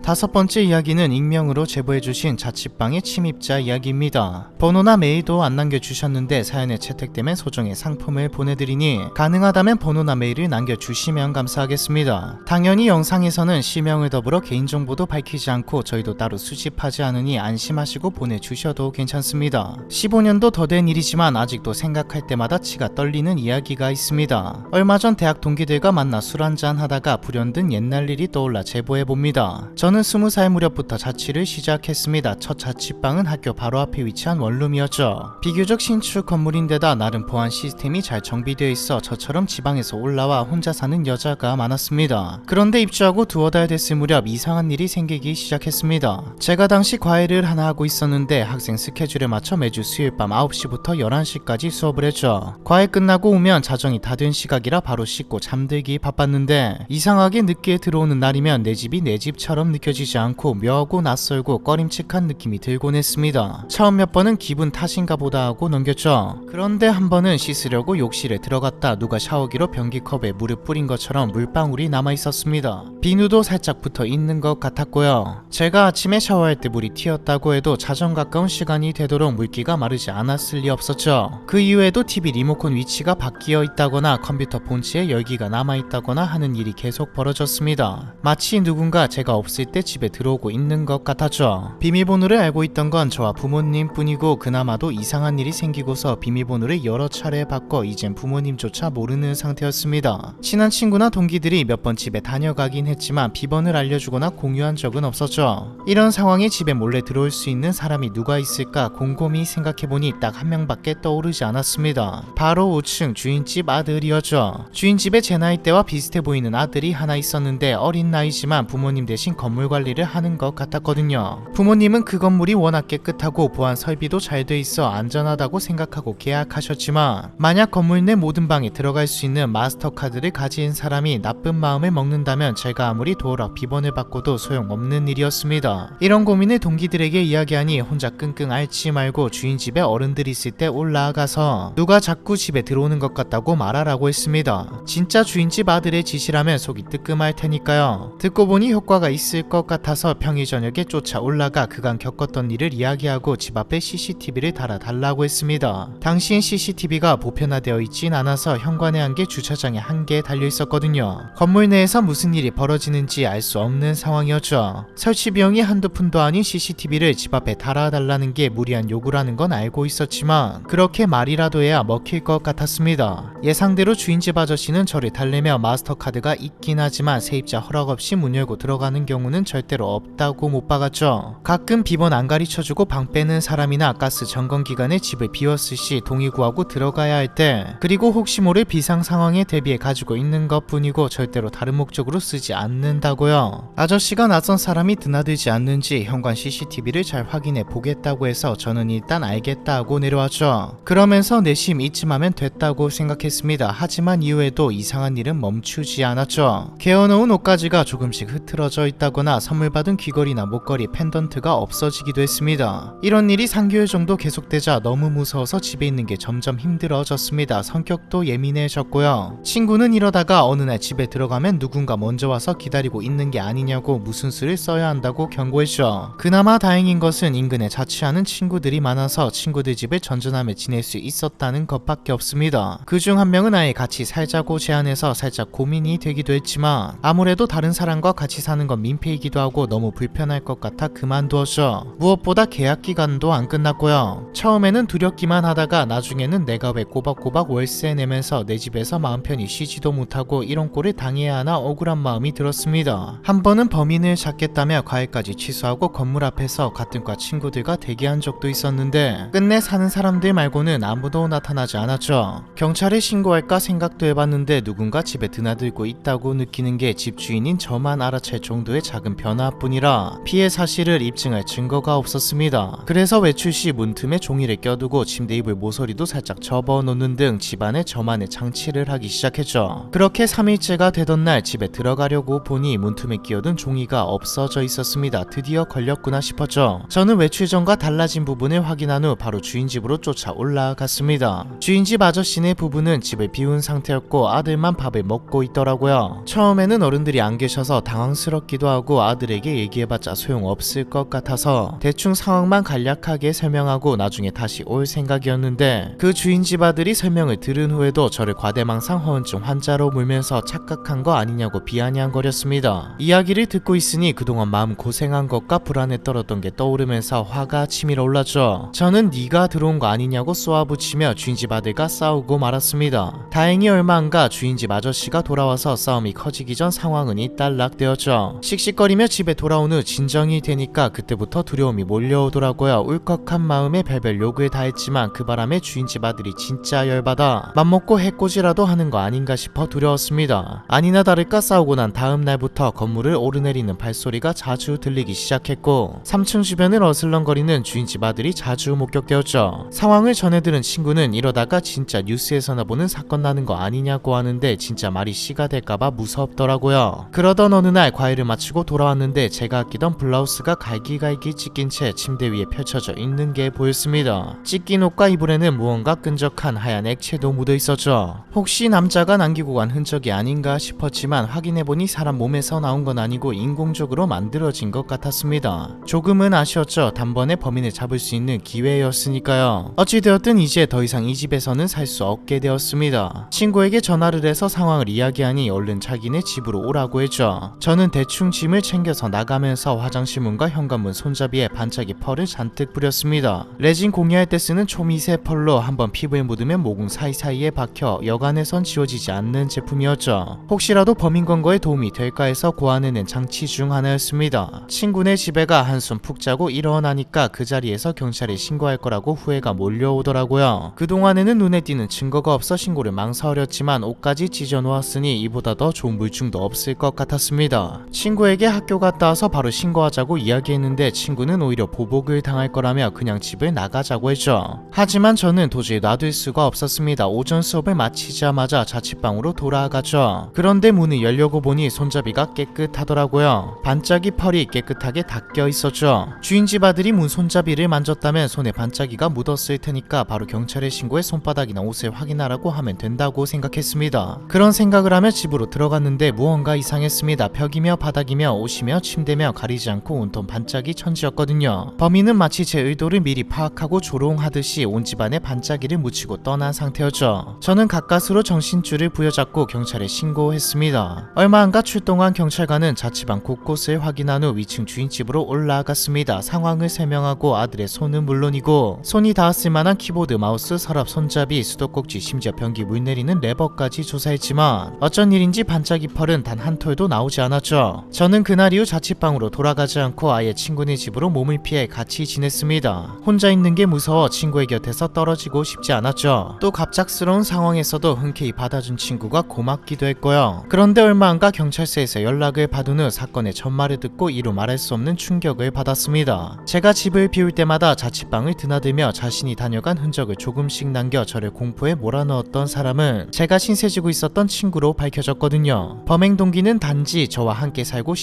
다섯 번째 이야기는 익명으로 제보해주신 자취방의 침입자 이야기입니다. 번호나 메일도 안 남겨주셨는데 사연에 채택되면 소정의 상품을 보내드리니 가능하다면 번호나 메일을 남겨주시면 감사하겠습니다. 당연히 영상에서는 실명을 더불어 개인정보도 밝히지 않고 저희도 따로 수집하지 않으니 안심하시고 보내주셔도 괜찮습니다. 15년도 더 된 일이지만 아직도 생각할 때마다 치가 떨리는 이야기가 있습니다. 얼마 전 대학 동기들과 만나 술 한잔 하다가 불현듯 옛날 일이 떠올라 제보해봅니다. 저는 저는 20살 무렵부터 자취를 시작했습니다. 첫 자취방은 학교 바로 앞에 위치한 원룸이었죠. 비교적 신축 건물인데다 나름 보안 시스템이 잘 정비되어 있어 저처럼 지방에서 올라와 혼자 사는 여자가 많았습니다. 그런데 입주하고 두어 달 됐을 무렵 이상한 일이 생기기 시작했습니다. 제가 당시 과외를 하나 하고 있었는데 학생 스케줄에 맞춰 매주 수요일 밤 9시부터 11시까지 수업을 했죠. 과외 끝나고 오면 자정이 다 된 시각이라 바로 씻고 잠들기 바빴는데 이상하게 늦게 들어오는 날이면 내 집이 내 집처럼 느껴지지 않고 묘하고 낯설고 꺼림칙한 느낌이 들곤 했습니다. 처음 몇 번은 기분 탓인가 보다 하고 넘겼죠. 그런데 한 번은 씻으려고 욕실에 들어갔다 누가 샤워기로 변기컵에 물을 뿌린 것처럼 물방울이 남아 있었습니다. 비누도 살짝 붙어 있는 것 같았고요. 제가 아침에 샤워할 때 물이 튀었다고 해도 자정 가까운 시간이 되도록 물기가 마르지 않았을 리 없었죠. 그 이후에도 TV 리모컨 위치가 바뀌어 있다거나 컴퓨터 본체에 열기가 남아 있다거나 하는 일이 계속 벌어졌습니다. 마치 누군가 제가 없을 때 집에 들어오고 있는 것 같았죠. 비밀번호를 알고 있던 건 저와 부모님 뿐이고 그나마도 이상한 일이 생기고서 비밀번호를 여러 차례 바꿔 이젠 부모님조차 모르는 상태였습니다. 친한 친구나 동기들이 몇 번 집에 다녀가긴 했지만 비번을 알려주거나 공유한 적은 없었죠. 이런 상황에 집에 몰래 들어올 수 있는 사람이 누가 있을까 곰곰이 생각해보니 딱 한 명밖에 떠오르지 않았습니다. 바로 5층 주인집 아들이었죠. 주인집에 제 나이대와 비슷해 보이는 아들이 하나 있었는데 어린 나이지만 부모님 대신 건물 관리를 하는 것 같았거든요. 부모님은 그 건물이 워낙 깨끗하고 보안 설비도 잘 돼 있어 안전하다고 생각하고 계약하셨지만 만약 건물 내 모든 방에 들어갈 수 있는 마스터카드를 가진 사람이 나쁜 마음을 먹는다면 제가 아무리 도어락 비번을 바꿔도 소용없는 일이었습니다. 이런 고민을 동기들에게 이야기하니 혼자 끙끙 앓지 말고 주인집에 어른들이 있을 때 올라가서 누가 자꾸 집에 들어오는 것 같다고 말하라고 했습니다. 진짜 주인집 아들의 짓이라면 속이 뜨끔할 테니까요. 듣고 보니 효과가 있을 것 같아서 평일 저녁에 쫓아 올라가 그간 겪었던 일을 이야기하고 집 앞에 CCTV를 달아달라고 했습니다. 당시엔 CCTV가 보편화되어 있진 않아서 현관에 한 개, 주차장에 한 개 달려 있었거든요. 건물 내에서 무슨 일이 벌어지는지 알 수 없는 상황이었죠. 설치 비용이 한두 푼도 아닌 CCTV를 집 앞에 달아달라는 게 무리한 요구라는 건 알고 있었지만 그렇게 말이라도 해야 먹힐 것 같았습니다. 예상대로 주인집 아저씨는 저를 달래며 마스터카드가 있긴 하지만 세입자 허락 없이 문 열고 들어가는 경우는 절대로 없다고 못 박았죠. 가끔 비번 안 가르쳐주고 방 빼는 사람이나 가스 점검 기간에 집을 비웠을 시 동의 구하고 들어가야 할 때 그리고 혹시 모를 비상 상황에 대비해 가지고 있는 것 뿐이고 절대로 다른 목적으로 쓰지 않는다고요. 아저씨가 낯선 사람이 드나들지 않는지 현관 CCTV를 잘 확인해 보겠다고 해서 저는 일단 알겠다 하고 내려왔죠. 그러면서 내심 이쯤하면 됐다고 생각했습니다. 하지만 이후에도 이상한 일은 멈추지 않았죠. 개어놓은 옷가지가 조금씩 흐트러져 있다거나 선물 받은 귀걸이나 목걸이, 펜던트가 없어지기도 했습니다. 이런 일이 3개월 정도 계속되자 너무 무서워서 집에 있는 게 점점 힘들어졌습니다. 성격도 예민해졌고요. 친구는 이러다가 어느 날 집에 들어가면 누군가 먼저 와서 기다리고 있는 게 아니냐고 무슨 수를 써야 한다고 경고했죠. 그나마 다행인 것은 인근에 자취하는 친구들이 많아서 친구들 집에 전전하며 지낼 수 있었다는 것밖에 없습니다. 그중 한 명은 아예 같이 살자고 제안해서 살짝 고민이 되기도 했지만 아무래도 다른 사람과 같이 사는 건 민폐이기도 하고 너무 불편할 것 같아 그만두었죠. 무엇보다 계약 기간도 안 끝났고요. 처음에는 두렵기만 하다가 나중에는 내가 왜 꼬박꼬박 월세 내면서 내 집에서 마음 편히 쉬지도 못하고 이런 꼴을 당해야 하나 억울한 마음이 들었습니다. 한 번은 범인을 찾겠다며 과외까지 취소하고 건물 앞에서 같은 과 친구들과 대기한 적도 있었는데 끝내 사는 사람들 말고는 아무도 나타나지 않았죠. 경찰에 신고할까 생각도 해봤는데 누군가 집에 드나들고 있다고 느끼는 게 집주인인 저만 알아챌 정도의 작은 변화뿐이라 피해 사실을 입증할 증거가 없었습니다. 그래서 외출 시 문틈에 종이를 껴두고 침대 이불 모서리도 살짝 접어놓는 등 집안에 저만의 장치를 하기 시작했죠. 그렇게 3일째가 되던 날 집에 들어가려고 보니 문틈에 끼어든 종이가 없어져 있었습니다. 드디어 걸렸구나 싶었죠. 저는 외출 전과 달라진 부분을 확인한 후 바로 주인집으로 쫓아 올라갔습니다. 주인집 아저씨네 부부는 집을 비운 상태였고 아들만 밥을 먹고 있더라고요. 처음에는 어른들이 안 계셔서 당황스럽기도 하고 아들에게 얘기해봤자 소용없을 것 같아서 대충 상황만 간략하게 설명하고 나중에 다시 올 생각이었는데 그 주인집 아들이 설명을 들은 후에도 저를 과대망상 허언증 환자로 몰면서 착각한 거 아니냐고 비아냥거렸습니다. 이야기를 듣고 있으니 그동안 마음 고생한 것과 불안에 떨었던 게 떠오르면서 화가 치밀어 올랐죠. 저는 네가 들어온 거 아니냐고 쏘아붙이며 주인집 아들과 싸우고 말았습니다. 다행히 얼마 안가 주인집 아저씨가 돌아와서 싸움이 커지기 전 상황은 일단락되었죠. 씩씩거리는 씩씩거리며 집에 돌아온 후 진정이 되니까 그때부터 두려움이 몰려오더라고요. 울컥한 마음에 별별 욕을 다 했지만 그 바람에 주인집 아들이 진짜 열받아 맘먹고 해코지라도 하는 거 아닌가 싶어 두려웠습니다. 아니나 다를까 싸우고 난 다음 날부터 건물을 오르내리는 발소리가 자주 들리기 시작했고 3층 주변을 어슬렁거리는 주인집 아들이 자주 목격되었죠. 상황을 전해들은 친구는 이러다가 진짜 뉴스에서나 보는 사건 나는 거 아니냐고 하는데 진짜 말이 씨가 될까봐 무섭더라고요. 그러던 어느 날 과일을 마치고 돌아왔는데 제가 아끼던 블라우스가 갈기갈기 찢긴 채 침대 위에 펼쳐져 있는 게 보였습니다. 찢긴 옷과 이불에는 무언가 끈적한 하얀 액체도 묻어 있었죠. 혹시 남자가 남기고 간 흔적이 아닌가 싶었지만 확인해보니 사람 몸에서 나온 건 아니고 인공적으로 만들어진 것 같았습니다. 조금은 아쉬웠죠. 단번에 범인을 잡을 수 있는 기회였으니까요. 어찌되었든 이제 더 이상 이 집에서는 살 수 없게 되었습니다. 친구에게 전화를 해서 상황을 이야기하니 얼른 자기네 집으로 오라고 했죠. 저는 대충 짐을 챙겨서 나가면서 화장실 문과 현관문 손잡이에 반짝이 펄을 잔뜩 뿌렸습니다. 레진 공예할 때 쓰는 초미세 펄로 한번 피부에 묻으면 모공 사이사이에 박혀 여간에선 지워지지 않는 제품이었죠. 혹시라도 범인 검거에 도움이 될까 해서 고안해낸 장치 중 하나였습니다. 친구네 집에 가 한숨 푹 자고 일어나니까 그 자리에서 경찰에 신고할 거라고 후회가 몰려오더라고요. 그동안에는 눈에 띄는 증거가 없어 신고를 망설였지만 옷까지 찢어놓았으니 이보다 더 좋은 물증도 없을 것 같았습니다. 친구에게 학교 갔다 와서 바로 신고하자고 이야기했는데 친구는 오히려 보복을 당할 거라며 그냥 집을 나가자고 했죠. 하지만 저는 도저히 놔둘 수가 없었습니다. 오전 수업을 마치자마자 자취방으로 돌아가죠. 그런데 문을 열려고 보니 손잡이가 깨끗하더라고요. 반짝이 펄이 깨끗하게 닦여 있었죠. 주인집 아들이 문 손잡이를 만졌다면 손에 반짝이가 묻었을 테니까 바로 경찰에 신고해 손바닥이나 옷을 확인하라고 하면 된다고 생각했습니다. 그런 생각을 하며 집으로 들어갔는데 무언가 이상했습니다. 벽이며 바닥이며 옷이며 침대며 가리지 않고 온통 반짝이 천지였거든요. 범인은 마치 제 의도를 미리 파악하고 조롱하듯이 온 집안에 반짝이를 묻히고 떠난 상태였죠. 저는 가까스로 정신줄을 부여잡고 경찰에 신고했습니다. 얼마 안가 출동한 경찰관은 자취방 곳곳을 확인한 후 위층 주인집으로 올라갔습니다. 상황을 설명하고 아들의 손은 물론이고 손이 닿았을 만한 키보드, 마우스, 서랍, 손잡이, 수도꼭지, 심지어 변기 물 내리는 레버까지 조사했지만 어쩐 일인지 반짝이 펄은 단 한 톨도 나오지 않았죠. 저는 그날 이후 자취방으로 돌아가지 않고 아예 친구네 집으로 몸을 피해 같이 지냈습니다. 혼자 있는 게 무서워 친구의 곁에서 떨어지고 싶지 않았죠. 또 갑작스러운 상황에서도 흔쾌히 받아준 친구가 고맙기도 했고요. 그런데 얼마 안가 경찰서에서 연락을 받은 후 사건의 전말을 듣고 이루 말할 수 없는 충격을 받았습니다. 제가 집을 비울 때마다 자취방을 드나들며 자신이 다녀간 흔적을 조금씩 남겨 저를 공포에 몰아넣었던 사람은 제가 신세지고 있었던 친구로 밝혀졌거든요. 범행 동기는 단지 저와 함께 살고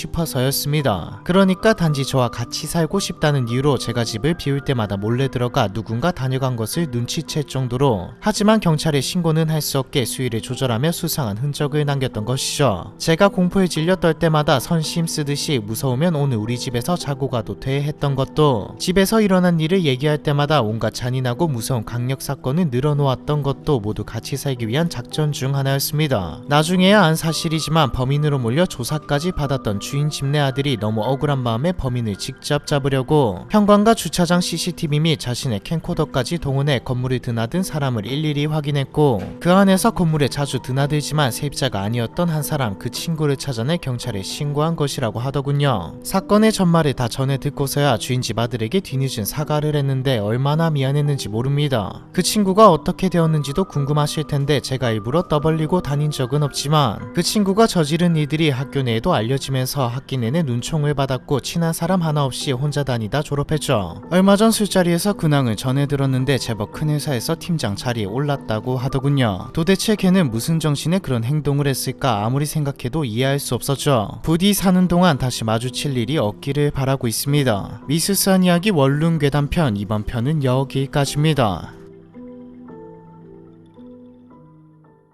싶어서였습니다. 그러니까 단지 저와 같이 살고 싶다는 이유로 제가 집을 비울 때마다 몰래 들어가 누군가 다녀간 것을 눈치챌 정도로, 하지만 경찰에 신고는 할 수 없게 수위를 조절하며 수상한 흔적을 남겼던 것이죠. 제가 공포에 질려 떨 때마다 선심 쓰듯이 무서우면 오늘 우리 집에서 자고 가도 돼 했던 것도, 집에서 일어난 일을 얘기할 때마다 온갖 잔인하고 무서운 강력 사건을 늘어놓았던 것도 모두 같이 살기 위한 작전 중 하나였습니다. 나중에야 안 사실이지만 범인으로 몰려 조사까지 받았던 주인 집내 아들이 너무 억울한 마음에 범인을 직접 잡으려고 현관과 주차장 CCTV 및 자신의 캠코더까지 동원해 건물을 드나든 사람을 일일이 확인했고 그 안에서 건물에 자주 드나들지만 세입자가 아니었던 한 사람, 그 친구를 찾아내 경찰에 신고한 것이라고 하더군요. 사건의 전말을 다 전해 듣고서야 주인집 아들에게 뒤늦은 사과를 했는데 얼마나 미안했는지 모릅니다. 그 친구가 어떻게 되었는지도 궁금하실 텐데 제가 일부러 떠벌리고 다닌 적은 없지만 그 친구가 저지른 일들이 학교 내에도 알려지면서 학기 내내 눈총을 받았고 친한 사람 하나 없이 혼자 다니다 졸업했죠. 얼마 전 술자리에서 근황을 전해 들었는데 제법 큰 회사에서 팀장 자리에 올랐다고 하더군요. 도대체 걔는 무슨 정신에 그런 행동을 했을까 아무리 생각해도 이해할 수 없었죠. 부디 사는 동안 다시 마주칠 일이 없기를 바라고 있습니다. 미스스한 이야기 원룸 괴담편, 이번 편은 여기까지입니다.